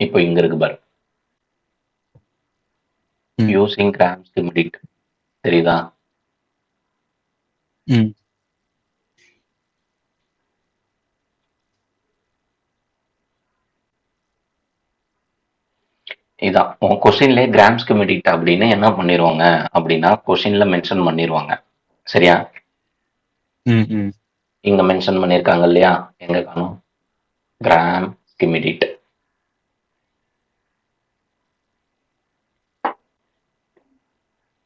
இப்போ இங்க இருக்கு பாரு, யூசிங் கிராம் ஸ்கிமிடிட், தெரியுதா? இதான் உன் கொஸ்டின்ல கிராம் ஸ்கிமிடிட் அப்படின்னு என்ன பண்ணிடுவாங்க அப்படின்னா கொஸ்டின்ல மென்ஷன் பண்ணிடுவாங்க. சரியா? இங்க மென்ஷன் பண்ணிருக்காங்க இல்லையா, எங்க காணும்? Gram Schmidt.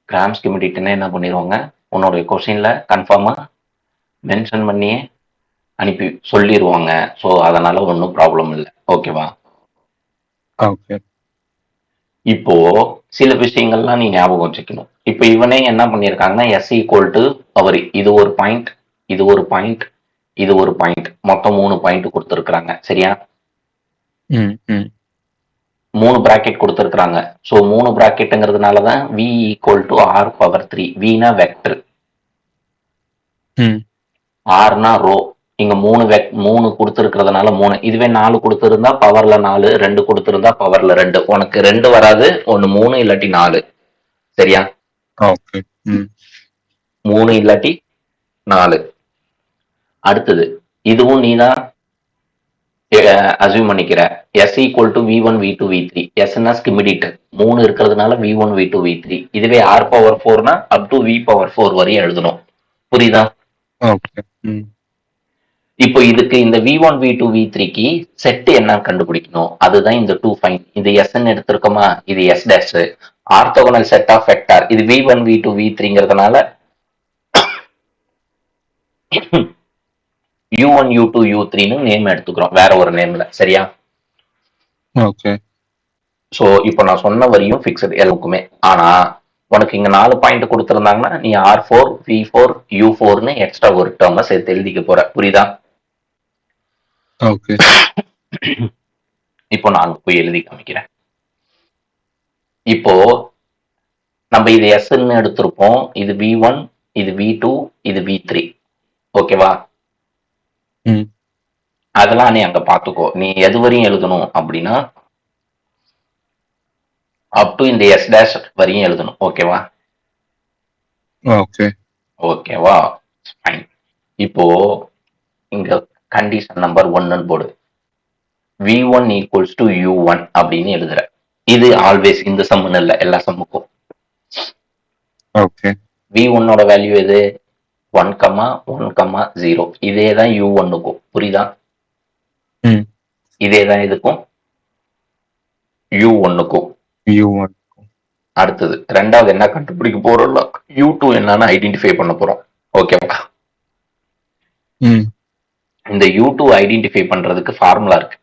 கிராம் ஸ்கிமிடிட்னா என்ன பண்ணிடுவாங்க, உன்னுடைய கொஸ்டின்ல கன்ஃபார்மா மென்ஷன் பண்ணியே அனுப்பி சொல்லிடுவாங்க. ஸோ அதனால ஒன்றும் ப்ராப்ளம் இல்லை. ஓகேவா? ஓகே. இப்போ சில விஷயங்கள்லாம் நீ ஞாபகம் வச்சுக்கணும். இப்போ இவனே என்ன பண்ணியிருக்காங்கன்னா எஸ் ஈக்குவல் டு அவர், இது ஒரு பாயிண்ட், இது ஒரு பாயிண்ட், இது ஒரு பாயிண்ட், மொத்தம் 3 பாயிண்ட் கொடுத்துருக்காங்க. சரியா? 3 பிராக்கெட் கொடுத்துருக்காங்க. ஸோ 3 பிராக்கெட்டுங்கிறதுனால தான் V equal to R power 3. வினா வெக்டர், ஆர்னா ரோ. இங்க 3 கொடுத்துருக்கிறதுனால 3. இதுவே 4 கொடுத்துருந்தா பவர்ல 4, 2 கொடுத்துருந்தா பவர்ல 2. உனக்கு 2 வராது, ஒன்னு 3 இல்லாட்டி 4. சரியா? ஓகே. 3 இல்லாட்டி 4. அடுத்தது இதுவும் நீதான் அசியூம் பண்ணிக்கிற. S equal to V one V two V three. எஸ்னா ஸ்கிமிடிட் 3 இருக்கிறதுனால V one V two V three. இதுவே ஆர் பவர் 4னா அப் டு வி பவர் 4 வரையும் எழுதணும். புரியுதா? ஓகே. இப்போ இதுக்கு இந்த V one V two V த்ரீக்கு செட் என்ன கண்டுபிடிக்கணும், அதுதான் இந்த 2 ஃபைன். இது எஸ் எடுத்திருக்கோமா, இது S dash. Orthogonal set of vector, இது V one V two V த்ரீங்கிறதுனால u1 u2 u3ன்னு நேம் எடுத்துக்கிறோம், வேற ஒரு நேம்ல. சரியா? ஓகே. சோ இப்போ நான் சொன்ன வரையும் ஃபிக்ஸட் எல்லாருக்குமே. ஆனா உனக்கு இங்க 4 பாயிண்ட் கொடுத்திருந்தாங்கன்னா நீ R4 V4 U4ன்னு எக்ஸ்ட்ரா ஒரு டேர்ம் சேர்த்து எழுதிக்க போற. புரியுதா? ஓகே. இப்போ நான் போய் எழுதி காமிக்கிறேன். இப்போ நம்ம இது எஸ்ன்னு எடுத்திருப்போம், இது V1, இது V2, இது V3. ஓகேவா? அதெல்லாம் நீ அங்க பாத்துக்கோ. நீ எது வரையும் எழுதணும் அப்படின்னா அப் டு இந்த எஸ் டேஷ் வரையும் எழுதணும். ஓகேவா? ஓகே. ஓகேவா? ஃபைன். இப்போ இங்க கண்டிஷன் நம்பர் 1 போடு. V1 ஈக்குவல்ஸ் டு U1 அப்படின்னு எழுதுற. இது ஆல்வேஸ், இந்த சம்முன்னு இல்ல, எல்லா சம்முக்கும். ஓகே. V1ஓட வேல்யூ எது? 1,1,0. இதே தான் U1க்கும். புரியுதா? இதே தான் இதுக்கும் U1க்கும். U1. அடுத்தது ரெண்டாவது என்ன கண்டுபிடிக்க போறோம், U2 என்னன்னு ஐடென்டிஃபை பண்ண போறோம். ஓகேவா? இந்த U2 ஐடென்டிஃபை பண்றதுக்கு ஃபார்முலா இருக்கு.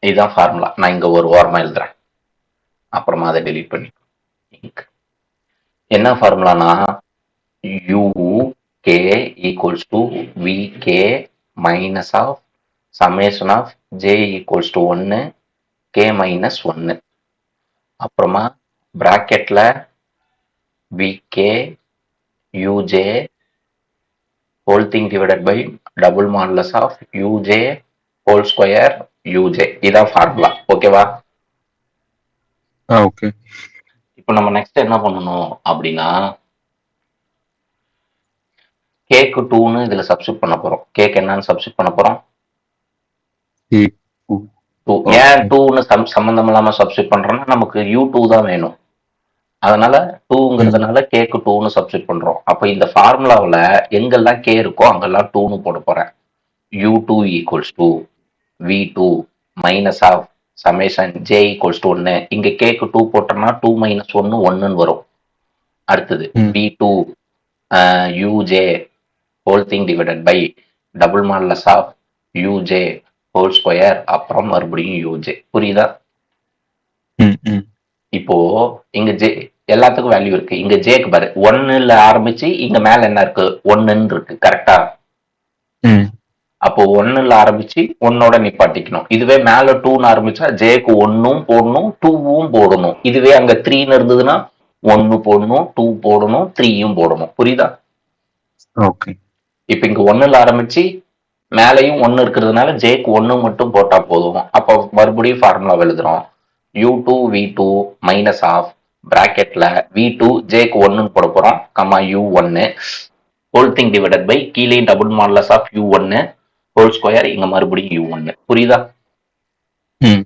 இதுதான் ஃபார்முலா. நான் இங்க ஒரு ஓரமா எழுதுறேன், அப்புறமா அதை டெலீட் பண்ணி. என்ன ஃபார்முலானா UK equals to VK minus of summation of J equals to 1 K minus 1. அப்புறமா பிராக்கெட்ல VK UJ whole thing divided by double modulus of UJ whole square UJ. இதான் ஃபார்முலா. ஓகேவா? ஓகே. இப்போ நம்ம நெக்ஸ்ட் என்ன பண்ணணும் அப்படின்னா கேக்கு 2ன்னு இதுல சப்ஸ்டிட் பண்ண போறோம். கேக்கு என்னன்னு சப்ஸ்டிட் பண்ண போறோம்? 2. ஏன் 2ன்னு சம்பந்தம் இல்லாம சப்ஸ்டிட் பண்றோம்னா நமக்கு U2 தான் வேணும். அதனால 2ங்கிறதுனால கேக்கு 2ன்னு சப்ஸ்டிட் பண்றோம். அப்ப இந்த ஃபார்முலாவில் எங்கெல்லாம் கே இருக்கோ அங்கெல்லாம் 2ன்னு போட போறேன். U2 equals to V2 minus of summation J equals to 1. இங்க கேக்கு 2 போட்டோம்னா 2 மைனஸ் 1 1ன்னு வரும். அடுத்தது V2 UJ whole thing divided by double modulus of UJ whole square, அப்புறம் மறுபடியும் UJ. புரியுதா? இப்போ இங்க J எல்லாத்துக்கும் வேல்யூ இருக்கு. இங்க Jக்கு பாரு 1ல ஆரம்பிச்சு இங்க மேல என்ன இருக்கு, 1ன்னு இருக்கு. கரெக்டா? அப்போ 1ல ஆரம்பிச்சு 1ஓட நிப்பாட்டிக்கணும். இதுவே மேல 2ன்னு ஆரம்பிச்சா ஜேக்கு 1ம் போடணும் 2வும் போடணும். இதுவே அங்க 3ன்னு இருந்ததுன்னா 1 போடணும் 2 போடணும் 3யும் போடணும். புரியுதா? ஓகே. இப்ப இங்க 1ல ஆரம்பிச்சு மேலையும் 1 இருக்கிறதுனால ஜேக்கு 1 மட்டும் போட்டா போதும். அப்போ மறுபடியும் ஃபார்முலா எழுதுறோம். u2 v2 minus of பிராக்கெட்ல v2 ஜேக்கு 1ன்னு போட போறோம் comma u1 whole thing divided by கீழே double modulus of u1 whole square இங்க மறுபடியும் u1. புரியுதா? ம்.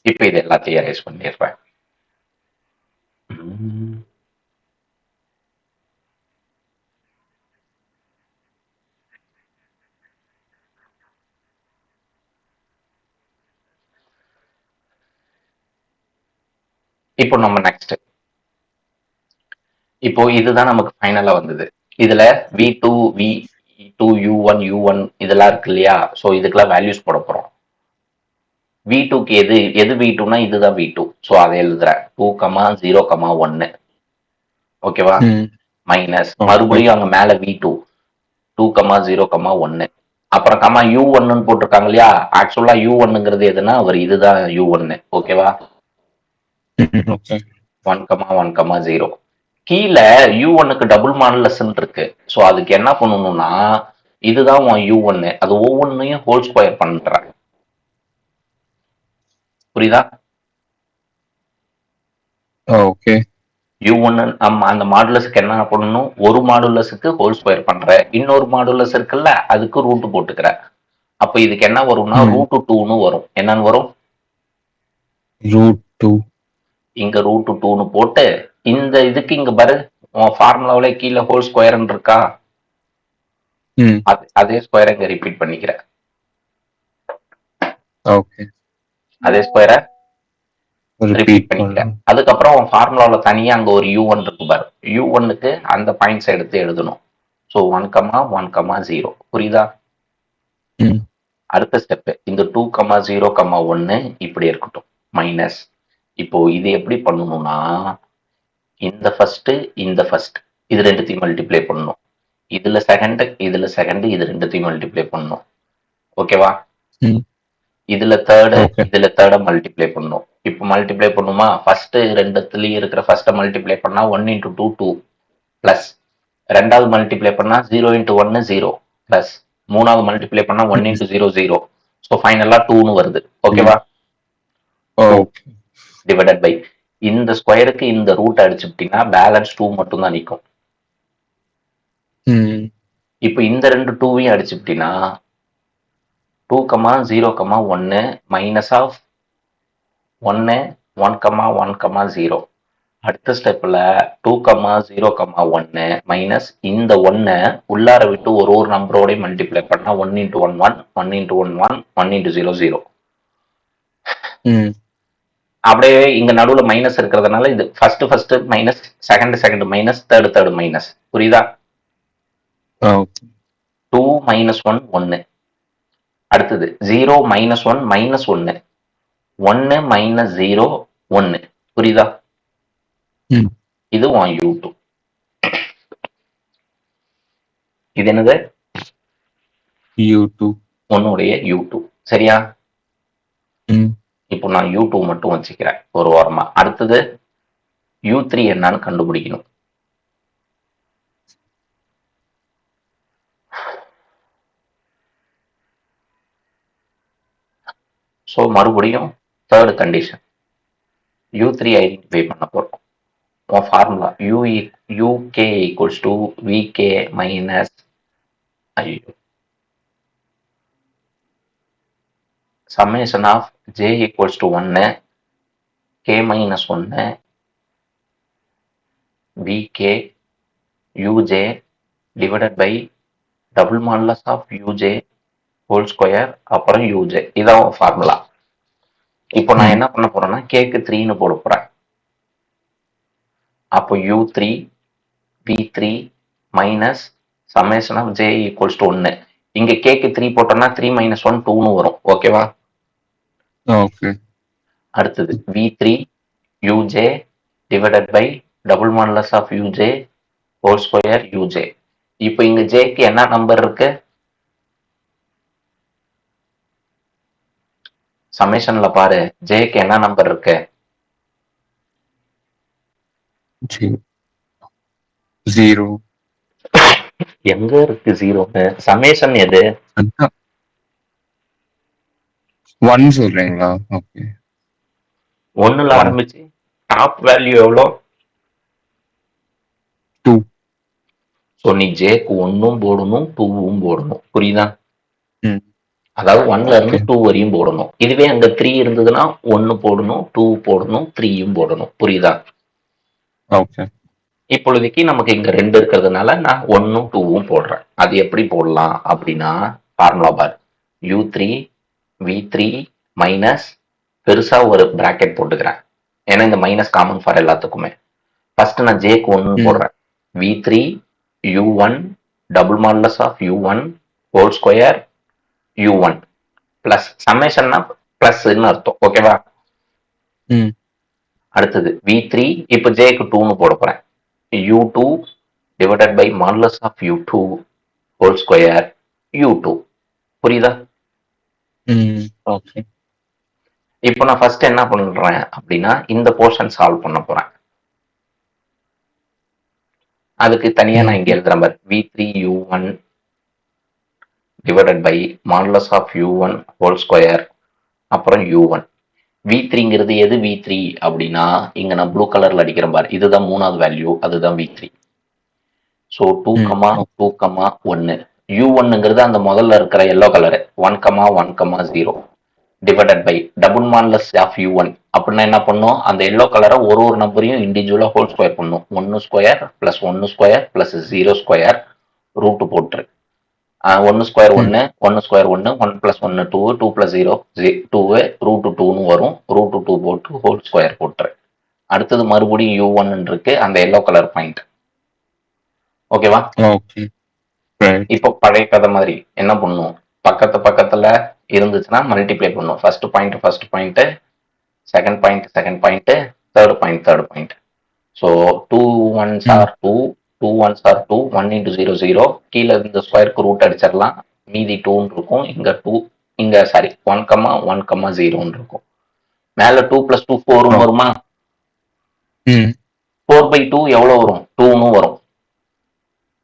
இப்ப இது எல்லாத்தையும் அரேஞ்ச் பண்ணிடுறேன். இப்போ நம்ம நெக்ஸ்ட் இப்போ இதுதான் நமக்கு ஃபைனலா வந்தது. இதுல v2 v2 u1 u1 இதெல்லாம் இருக்கு இல்லையா? ஸோ இதுக்கெல்லாம் வேல்யூஸ் போட போறோம். v2க்கு எது v2னா இதுதான் v2. ஸோ அதை எழுதுறேன் 2, 0, 1. ஓகேவா? மைனஸ் மறுபடியும் அங்க மேல v2 2, 0, 1. அப்புறம் கமா u1ன்னு போட்டிருக்காங்க இல்லையா? ஆக்சுவலா u1ங்கிறது எதுனா அவர் இதுதான் u1. ஓகேவா? 1, 1, 0. கீழே u1க்கு டபுள் மாடலஸ் இருக்கு. ஸோ அதுக்கு என்ன பண்ணணும்னா இதுதான் உன் u1. அது ஒவ்வொன்றையும் ஹோல் ஸ்கொயர் பண்றாங்க. புரியுதா? ஓகே. u1 அந்த மாடுலஸுக்கு என்ன பண்ணணும்? ஒரு மாடுலஸுக்கு ஹோல் ஸ்கொயர் பண்ற, இன்னொரு மாடுலஸ் இருக்குல்ல அதுக்கு ரூட் போட்டுக்கிற. அப்ப இதுக்கு என்ன வரும்னா ரூட் 2ன்னு வரும். என்னன்னு வரும்? ரூட் 2. இங்க ரூட் 2ன்னு போட்டு இந்த இதுக்கு இங்க பாரு ஃபார்முலாவில கீழே ஹோல் ஸ்கொயர்னு இருக்கா? அதே ஸ்கொயரை இங்க ரிப்பீட் பண்ணிக்கிறேன். ஓகே. அதே ஸ்கொயரை ரிப்பீட் பண்ணிக்கிறேன். அதுக்கப்புறம் ஃபார்முலாவில தனியா அங்க ஒரு u1 இருக்கு பாரு. u1க்கு அந்த பாயிண்ட்ஸ் எடுத்து எழுதணும். ஸோ 1, 1, 0. புரியுதா? அடுத்த ஸ்டெப் இந்த 2, 0, 1 இப்படி இருக்கட்டும். மைனஸ் இப்போ இது எப்படி பண்ணணும்னா இந்த ஃபர்ஸ்ட் இது ரெண்டுத்தையும் மல்டிப்ளை பண்ணணும். இதுல செகண்ட் இது ரெண்டுத்தையும் மல்டிப்ளை பண்ணணும். ஓகேவா? இதுல தேர்ட மல்டிப்ளை பண்ணணும். இப்போ மல்டிப்ளை பண்ணுமா? ஃபர்ஸ்ட் ரெண்டுத்துலயும் இருக்கிற ஃபர்ஸ்ட் மல்டிப்ளை பண்ணா 1 × 2 2 பிளஸ் ரெண்டாவது மல்டிப்ளை பண்ணா 0 × 1 0 பிளஸ் மூணாவது மல்டிப்ளை பண்ணா 1 × 0 0. ஸோ ஃபைனலா 2ன்னு வருது. ஓகேவா? டிவைடட் பை இந்த ஸ்கொயருக்கு இந்த ரூட் அடிச்சுட்டீங்கன்னா பேலன்ஸ் 2 மட்டும் தான் நிற்கும். இப்போ இந்த ரெண்டு 2வையும் அடிச்சுட்டீங்கன்னா 2, 0, 1 மைனஸ் ஆஃப் 1, 1, 1, 0. அடுத்த ஸ்டெப்ல 2, 0, 1 மைனஸ் இந்த 1 உள்ளார விட்டு ஒரு நம்பரோட மல்டிப்ளை பண்ணா 1 × 1 1 1 × 1 1 1 × 0 0. அப்படியே இங்க நடுவுல மைனஸ் இருக்கிறதுனால இது first minus, second minus, third minus. புரியுதா? 2 -1 1. அடுத்தது 0 -1 -1 1 -0 1. புரியுதா? இது u2. இது என்னது? u2. உன்னுடைய u2. சரியா? இப்போ நான் u2 மட்டும் வச்சுக்கிறேன் ஒரு வாரமா. அடுத்தது u3 என்னன்னு கண்டுபிடிக்கணும். ஸோ மறுபடியும் தேர்ட் கண்டிஷன் u3 ஐடென்டிஃபை பண்ண போறோம். Formula uk equals to vk minus summation of j equals to 1 k minus 1 vk uj divided by double modulus of uj whole square அப்புறம் uj. இதான் ஃபார்முலா. இப்போ நான் என்ன பண்ண போறேன்னா கேக்கு 3ன்னு போட போறேன். அப்போ u3 v3 minus summation of j equals to 1. இங்க கேக்கு 3 போட்டோம்னா 3 - 1 2ன்னு வரும். ஓகேவா? ஓகே. அடுத்தது v3 uj divided by double modulus of uj whole square uj. இப்போ இங்க jக்கு என்ன நம்பர் இருக்கு? சமேஷன்ல பாரு, ஜேக்கு என்ன நம்பர் இருக்கு? G. 0. எங்க இருக்கு ஜீரோன்னு? சமேஷன் எது? அதான் 1 சொல்றீங்களா? ஓகே. ஒண்ணுல 1, ஆரம்பிச்சு டாப் வேல்யூ எவ்வளோ? 2. ஸோ நீ ஜேக்கு ஒன்னும் போடணும், டூவும் போடணும். புரியுதா? ம். அதாவது 1ல இருந்து ஓகே. 2 வரையும் போடணும். இதுவே அங்க 3 இருந்ததுன்னா 1 போடணும், 2 போடணும், 3யும் போடணும். புரியுதா? ஓகே. இப்பொழுதைக்கு நமக்கு இங்க 2 இருக்கிறதுனால நான் 1ம் 2வும் போடுறேன். அது எப்படி போடலாம் அப்படின்னா, ஃபார்முலா பார் u3 v3 மைனஸ் பெருசா ஒரு பிராக்கெட் போட்டுக்கிறேன். ஏன்னா இந்த மைனஸ் காமன் ஃபார் எல்லாத்துக்குமே. ஃபர்ஸ்ட் நான் ஜேக்கு 1 ம். போடுறேன். v3 u1 double modulus of u1 whole square u1 plus சம்மேஷன்னா பிளஸ்ன்னு அர்த்தம். ஓகேவா? ம். அடுத்தது v3 இப்போ ஜேக்கு 2ன்னு போட போறேன். u2 divided by modulus of u2 whole square u2. புரியுதா? ம். ஓகே. இப்போ நான் ஃபர்ஸ்ட் என்ன பண்றேன் அப்படின்னா இந்த போர்ஷன் சால்வ் பண்ண போறேன். அதுக்கு தனியா நான் இங்க ம். எழுதுறேன் பாரு, v3 u1 divided by modulus of u1 whole square அப்புறம் u1. v3ங்கிறது எது v3 அப்படின்னா இங்க நான் ப்ளூ கலர்ல அடிக்கிறேன் பாரு, இதுதான் மூணாவது வேல்யூ, அதுதான் v3. ஸோ 2, ம். 2, 1 u1ங்கிறது அந்த முதல்ல இருக்கிற yellow colour 1, 1, 0 divided by double modulus of u1 அப்படின்னா என்ன பண்ணும், அந்த எல்லோ கலரை ஒரு நம்பரையும் இண்டிவிஜுவலா ஹோல் ஸ்கொயர் பண்ணும். 1 square plus 1 square plus 0 square root போட்டுரு. 1 square 1, 1 square 1, 1 plus 1 2, 2 plus 0 2, root 2ன்னு வரும். ரூட் 2 போட்டு ஹோல் ஸ்கொயர் போட்டுரு. அடுத்தது மறுபடியும் u1 இருக்கு, அந்த எல்லோ கலர் பாயிண்ட். ஓகேவா? ஓகே. ரைட். இப்போ பழைய கதை மாதிரி என்ன பண்ணும், பக்கத்துல இருந்துச்சுன்னா மல்டிப்ளை பண்ணும். First point, second point, third point. So 2 1s ம். are 2, 2 1s are 2, 1 into 0 0. கீழே இந்த ஸ்கொயருக்கு ரூட் அடிச்சிடலாம், மீதி 2 இருக்கும். இங்க 2, இங்க சாரி 1, 1, 0 இருக்கும். மேல 2 பிளஸ் 2 4 வருமா? ம். 4/2 எவ்வளவு வரும்? 2ன்னு வரும்.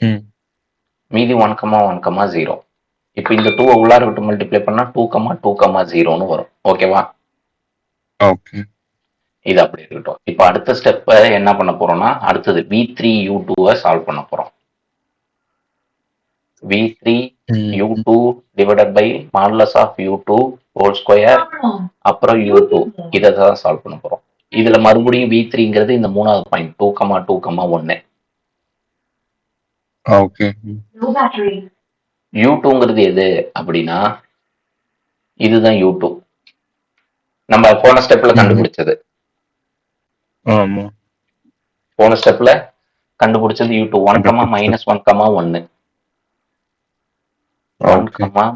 ம். மீதி 1, 1, 0. இப்போ இந்த 2 உள்ளார விட்டு மல்டிப்ளை பண்ணா 2, 2, 0ன்னு வரும். ஓகேவா? ஓகே. இது அப்படி இருக்கட்டும். இப்போ அடுத்த ஸ்டெப் என்ன பண்ண போறோம்னா, அடுத்தது v3 u2 சால்வ் பண்ண போறோம். v3 ம். u2 divided by modulus of u2 whole square அப்புறம் u2 இதை தான் சால்வ் பண்ண போறோம். இதுல மறுபடியும் v3ங்கிறது இந்த மூணாவது பாயிண்ட் 2, 2, 1. ஓகே. u2ங்கிறது எது அப்படின்னா இதுதான் u2. நம்ம போன ஸ்டெப்ல கண்டுபிடிச்சது. ஆமா. போன ஸ்டெப்ல கண்டுபிடிச்சது u2 1, -1, 1. 1,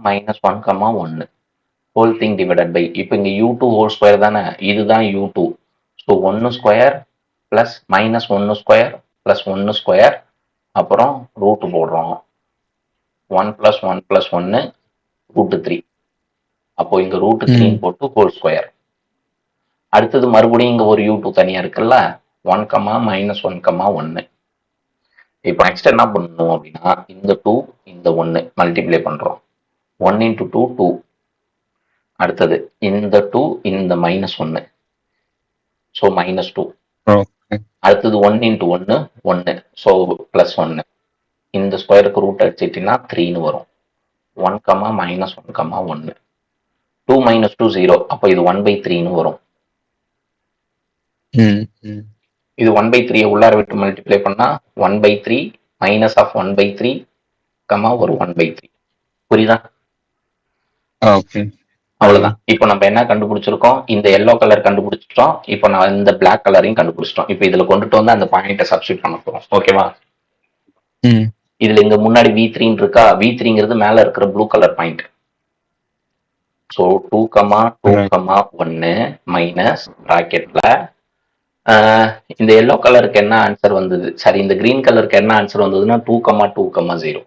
-1, 1 whole thing divided by இப்போ இங்க u2 ஹோல் ஸ்கொயர் தானே, இதுதான் u2. So 1 square plus -1 square plus 1 square அப்புறம் ரூட் போடுறோம். 1 பிளஸ் 1 பிளஸ் 1 ரூட் 3. அப்போ இங்க ரூட் 3 போட்டு ஹோல் ஸ்கொயர். அடுத்தது மறுபடியும் இங்க ஒரு u2 தனியா இருக்குல்ல, 1, -1, 1. இப்போ நெக்ஸ்ட் என்ன பண்ணணும் அப்படின்னா இந்த 2 இந்த 1 மல்டிப்ளை பண்றோம். 1 into 2 2. அடுத்தது இந்த 2 இந்த -1, ஸோ -2. ஓகே. அடுத்தது 1 into 1 1, ஸோ பிளஸ் 1. இந்த ஸ்கொயருக்கு ரூட் அடிச்சிட்டிங்கன்னா 3ன்னு வரும். 1, -1, 1. 2 - 2 0. அப்போ இது 1/3ன்னு வரும். ம். ம். இது 1/3 உள்ளார விட்டு மல்டிப்ளை பண்ணா 1/3 மைனஸ் ஆஃப் 1/3 ஒரு 1/3. புரியுதா? ஓகே. அவ்வளவுதான். இப்போ நம்ம என்ன கண்டுபிடிச்சிருக்கோம், இந்த எல்லோ கலர் கண்டுபிடிச்சிட்டோம். இப்போ நான் இந்த பிளாக் கலரையும் கண்டுபிடிச்சிட்டோம். இப்போ இதுல கொண்டுட்டு வந்து அந்த பாயிண்ட்டை சப்ஸ்டிட் பண்ண போறோம். ஓகேவா? ம். இதுல இங்க முன்னாடி v3 இருக்கா, v3ங்கிறது மேல இருக்கிற blue colour point. So 2, 2, 1 minus பிராக்கெட்ல இந்த எல்லோ கலருக்கு என்ன ஆன்சர் வந்தது, சரி இந்த கிரீன் கலருக்கு என்ன ஆன்சர் வந்ததுன்னா 2, 2, 0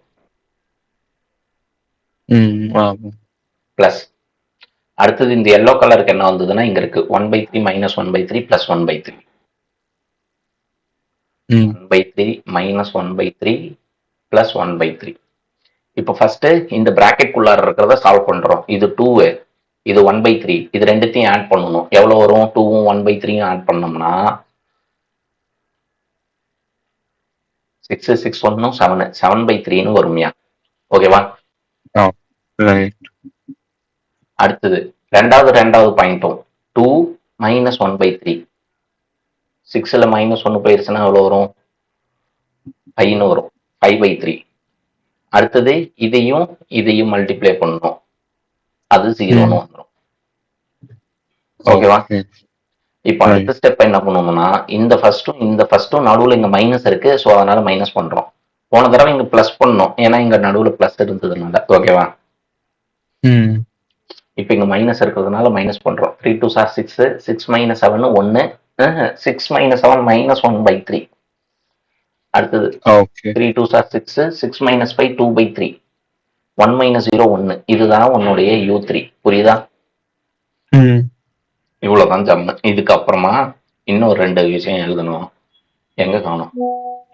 ம். ஆமா. பிளஸ் அடுத்தது இந்த எல்லோ கலருக்கு என்ன வந்ததுன்னா இங்க இருக்கு 1/3 - 1/3 + 1/3. ம் 1/3 - 1/3 + 1/3. இப்போ ஃபர்ஸ்ட் இந்த பிராக்கெட் குள்ளார இருக்கிறத சால்வ் பண்றோம். இது 2, இது 1/3. இது ரெண்டுத்தையும் ஆட் பண்ணணும். எவ்வளவு வரும்? 2ம் 1/3யும் ஆட் பண்ணோம்னா 6 6 1 7 7/3ன்னு வரும்யா. ஓகேவா? ஆ ரைட் அடுத்தது ரெண்டாவது பாயிண்ட்டும் 2 - 1/3. 6ல -1 போயிருச்சுன்னா எவ்வளவு வரும்? 5ன்னு வரும். 5/3. அடுத்தது இதையும் மல்டிப்ளை பண்ணணும். அது 0ன்னு வந்துடும். ஓகேவா? ஓகே இப்போ அடுத்த ஸ்டெப் என்ன பண்ணுவோம்னா இந்த ஃபர்ஸ்டும் நடுவுல இங்க மைனஸ் இருக்கு. ஸோ அதனால மைனஸ் பண்றோம். போன தடவை இங்க பிளஸ் பண்ணோம். ஏன்னா இங்க நடுவுல பிளஸ் இருந்ததுனால. ஓகேவா? ம் இப்போ இங்க மைனஸ் இருக்கிறதுனால மைனஸ் பண்றோம். 3 2 6 6 - 7 1 6 - 7 -1/3. அடுத்தது ஓகே 3 2 6 6 - 5 2/3. 1 - 0 1. இதுதான் உன்னுடைய U3. புரியுதா? ம் இவ்வளவுதான் ஜம்மு. இதுக்கப்புறமா இன்னும் 2 விஷயம் எழுதணும். எங்க காணும்?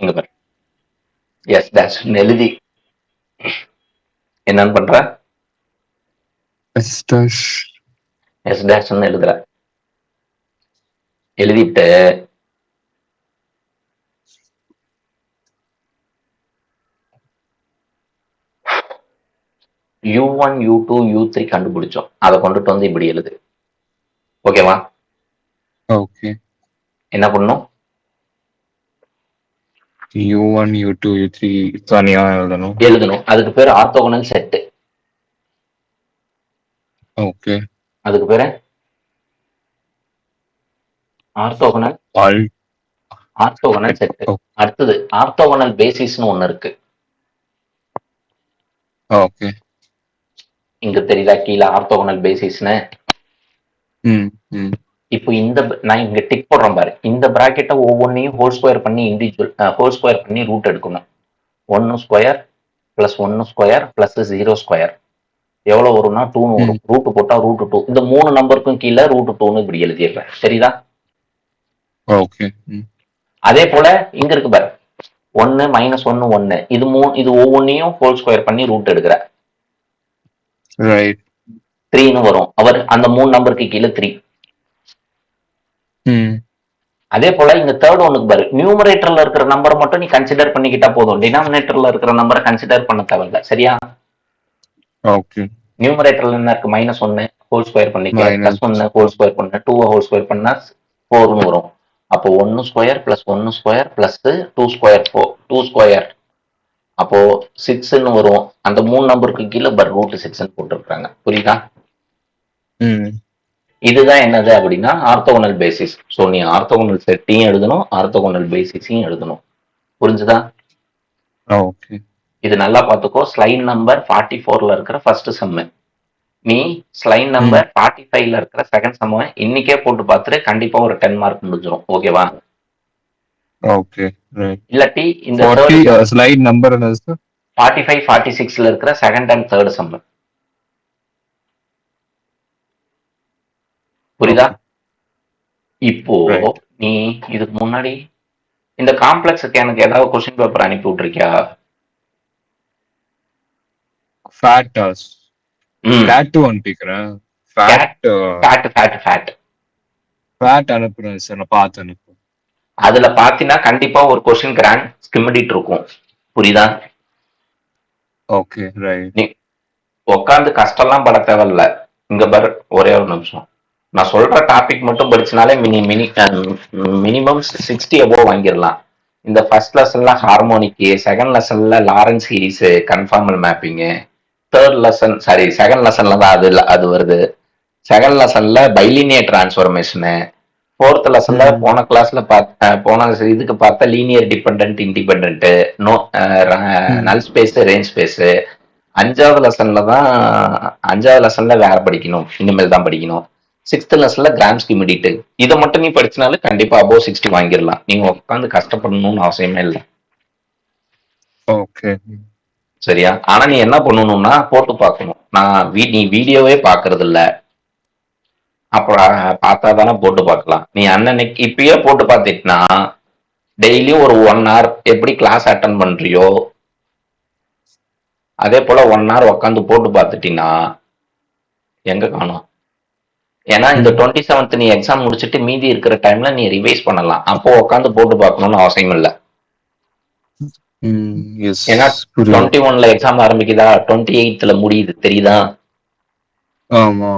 இங்க பாரு. எஸ் டேஷ் எழுதி என்னன்னு பண்ற? எஸ்டாஷ் எஸ் டேஷ்ன்னு எழுதுற. எழுதிட்டு U1 U2 U3 கண்டுபிடிச்சோம். அதை கொண்டுட்டு வந்து இப்படி எழுது. ஓகேவா? ஓகே என்ன பண்ணும்? U1 U2 U3 தனியா எழுதணும். அதுக்கு பேர் ஆர்த்தோகனல் செட்டு. ஓகே அதுக்கு பேரு ஆர்த்தோகனல் ஆல் ஆர்த்தோகனல் செட்டு. அடுத்தது ஆர்த்தோகனல் பேசிஸ்னு ஒண்ணு இருக்கு. ஓகே இங்க தெரியுதா கீழே ஆர்த்தோகனல் பேசிஸ்னு? ம் ம் இப்போ நான் இங்க டிக் போடுறேன் பாரு. இந்த பிராக்கெட்டை ஒவ்வொன்றையும் ஹோல் ஸ்கொயர் பண்ணி ரூட் எடுக்கணும். 1 ஸ்கொயர் + 1 ஸ்கொயர் + 0 ஸ்கொயர் எவ்வளவு வரும்னா 2ன்னு வரும். ரூட் போட்டா √2. இந்த 3 நம்பருக்கும் கீழே √2ன்னு இப்படி எழுதிடுறேன். சரிதா? ஓகே அதே போல இங்க இருக்கு பாரு. 1 - 1 1. இது ஒவ்வொன்றையும் ஹோல் ஸ்கொயர் பண்ணி ரூட் எடுக்கிற. ரைட் 3ன்னு வரும். அந்த 3 நம்பருக்கு கீழே 3. ம் அதே போல இங்க தேர்ட் ஒன்னுக்கு பாரு. நியூமரேட்டர்ல இருக்கிற நம்பர் மட்டும் நீ கன்சிடர் பண்ணிக்கிட்டா போதும். டினாமினேட்டர்ல இருக்கிற நம்பரை கன்சிடர் பண்ண தேவையில்ல. சரியா? ஓகே நியூமரேட்டர்ல என்ன இருக்கு? -1 ஹோல் ஸ்கொயர் பண்ணிக்க. +1 ஹோல் ஸ்கொயர் பண்ண. 2 ஹோல் ஸ்கொயர் பண்ணா 4ன்னு வரும். அப்போ 1 ஸ்கொயர் + 1 ஸ்கொயர் + 2 ஸ்கொயர் 2 ஸ்கொயர் அப்போ 6ன்னு வரும். அந்த 3 நம்பருக்கு கீழே √6ன்னு போட்டிருக்காங்க. புரியுதா? ம் இதுதான் என்னது அப்படின்னா ஆர்த்தோகனல் பேசிஸ். ஸோ நீ ஆர்த்தோகனல் செட்டையும் எழுதணும், ஆர்த்தோகனல் பேசிஸையும் எழுதணும். புரிஞ்சுதா? ஓகே இது நல்லா பார்த்துக்கோ. ஸ்லைட் நம்பர் 44ல இருக்கிற ஃபர்ஸ்ட் சம்மு. நீ ஸ்லைட் நம்பர் 45ல இருக்கிற செகண்ட் சம்ம இன்னைக்கே போட்டு பார்த்துட்டு கண்டிப்பா ஒரு 10 மார்க் முடிஞ்சிடும். ஓகேவா? ஓகே ரைட் இல்லாட்டி இந்த 40 ஸ்லைட் நம்பர் என்னது சார்? 45 46ல இருக்கிற செகண்ட் அண்ட் தேர்ட் சம்மு. புரியுதா? இப்போ நீ இதுக்கு முன்னாடி இந்த காம்ப்ளெக்ஸுக்கு எனக்கு ஏதாவது கொஸ்டின் பேப்பர் அனுப்பி விட்டுருக்கியா? ஃபேட்டாஸ் ஃபேட் அனுப்பிக்கிறேன். ஃபேட் அனுப்புறேன் சார். நான் பார்த்து அனுப்புறேன். அதுல பாத்தீங்கன்னா கண்டிப்பா ஒரு கொஸ்டின் கிராண்ட் ஸ்கிமிடிட் இருக்கும். புரியுதா? ஓகே ரைட் நீ உட்காந்து கஷ்டம்லாம் பட தேவையில்ல. இங்க பாரு, ஒரே ஒரு நிமிஷம். நான் சொல்ற டாபிக் மட்டும் படிச்சனாலே மினிமம் 60 above வாங்கிடலாம். இந்த ஃபர்ஸ்ட் லெசன்ல ஹார்மோனிக்கு, செகண்ட் லெசன்ல Laurent series conformal mapping, second லெசன்ல தான் அது வருது. செகண்ட் லெசன்ல பைலினியர் டிரான்ஸ்ஃபர்மேஷனு, ஃபோர்த் லெசன்ல போன இதுக்கு பார்த்த linear dependent independent, null space range space. அஞ்சாவது லெசன்ல வேற படிக்கணும். இனிமேல் தான் படிக்கணும். 6th லெசன்ல gram Schmidt. இதை மட்டும் நீ படிச்சனாலும் கண்டிப்பா above 60 வாங்கிடலாம். நீங்க உட்காந்து கஷ்டப்படணும்னு அவசியமே இல்லை. ஓகே சரியா? ஆனா நீ என்ன பண்ணணும்னா போட்டு பார்க்கணும். நீ வீடியோவே பாக்குறது இல்ல. அப்ப பார்த்தா தானே போட்டு பார்க்கலாம். நீ அன்னன்னைக்கு இப்பயே போட்டு பார்த்துட்டினா டெய்லியும் ஒரு 1 ஹவர் எப்படி கிளாஸ் அட்டன் பண்றியோ அதே போல 1 ஹவர் உட்காந்து போட்டு பார்த்துட்டீங்கன்னா எங்க காணோம். ஏன்னா இந்த 27th நீ எக்ஸாம் முடிச்சுட்டு மீதி இருக்கிற டைம்ல நீ ரிவைஸ் பண்ணலாம். அப்போ உட்காந்து போட்டு பார்க்கணும்னு அவசியம் இல்லை. எஸ் ஏன்னா புரியுது. 21ல எக்ஸாம் ஆரம்பிக்குதா, 28ல முடியுது தெரியுதா? ஆமா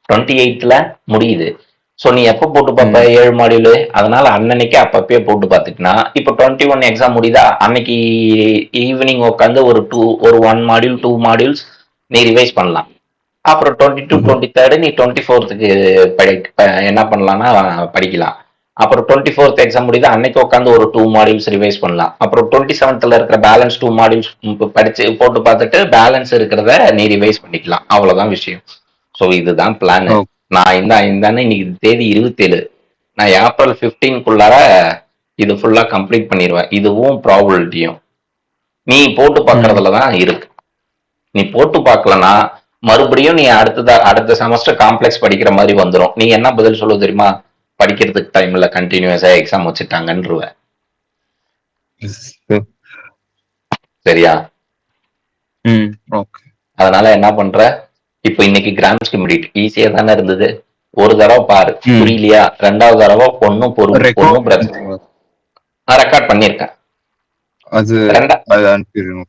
28ல முடியுது. ஸோ நீ எப்போ போட்டு பார்ப்ப 7 மாடியூலு. அதனால அன்னன்னைக்கே அப்பப்பயே போட்டு பார்த்துட்டுனா இப்போ 21 எக்ஸாம் முடியுதா, அன்னைக்கு ஈவினிங் உட்காந்து ஒரு 1 மாடியூல் 2 மாடியூல்ஸ் நீ ரிவைஸ் பண்ணலாம். அப்புறம் 22 23 நீ 24க்கு என்ன பண்ணலாம்னா படிக்கலாம். அப்புறம் 24th எக்ஸாம் முடியுது அன்னைக்கு உட்காந்து ஒரு 2 மாடியூல்ஸ் ரிவைஸ் பண்ணலாம். அப்புறம் 27th இருக்கிற பேலன்ஸ் 2 மாடியூல்ஸ் படிச்சு போட்டு பார்த்துட்டு பேலன்ஸ் இருக்கிறத நீ ரிவைஸ் பண்ணிக்கலாம். அவ்வளவுதான் விஷயம். ஸோ இதுதான் பிளான். ஓ நான் இந்தானே இன்னைக்கு தேதி 27. நான் ஏப்ரல் 15க்குள்ளார இது ஃபுல்லா கம்ப்ளீட் பண்ணிடுவேன். இதுவும் ப்ராபபிலிட்டியும் நீ போட்டு பார்க்கறதுல தான் இருக்கு. நீ போட்டு பார்க்கலனா மறுபடியும் நீ அடுத்த செமஸ்டர் காம்ப்ளெக்ஸ் படிக்கிற மாதிரி வந்துடும். நீ என்ன பதில் சொல்ல தெரியுமா? படிக்கிறதுக்கு டைம் இல்ல, கண்டினியூஸா எக்ஸாம் வச்சுட்டாங்கன்றுவ. சரியா? ஓகே அதனால என்ன பண்ற, இப்போ இன்னைக்கு கிராம்ஸ் கம்ப்ளீட் ஈஸியா தானே இருந்தது. ஒரு தடவை பாரு, புரியலையா? 2வது தடவை பொண்ணும் பிரச்சனை. நான் ரெக்கார்ட் பண்ணிருக்கேன். அது அனுப்பிடுங்க.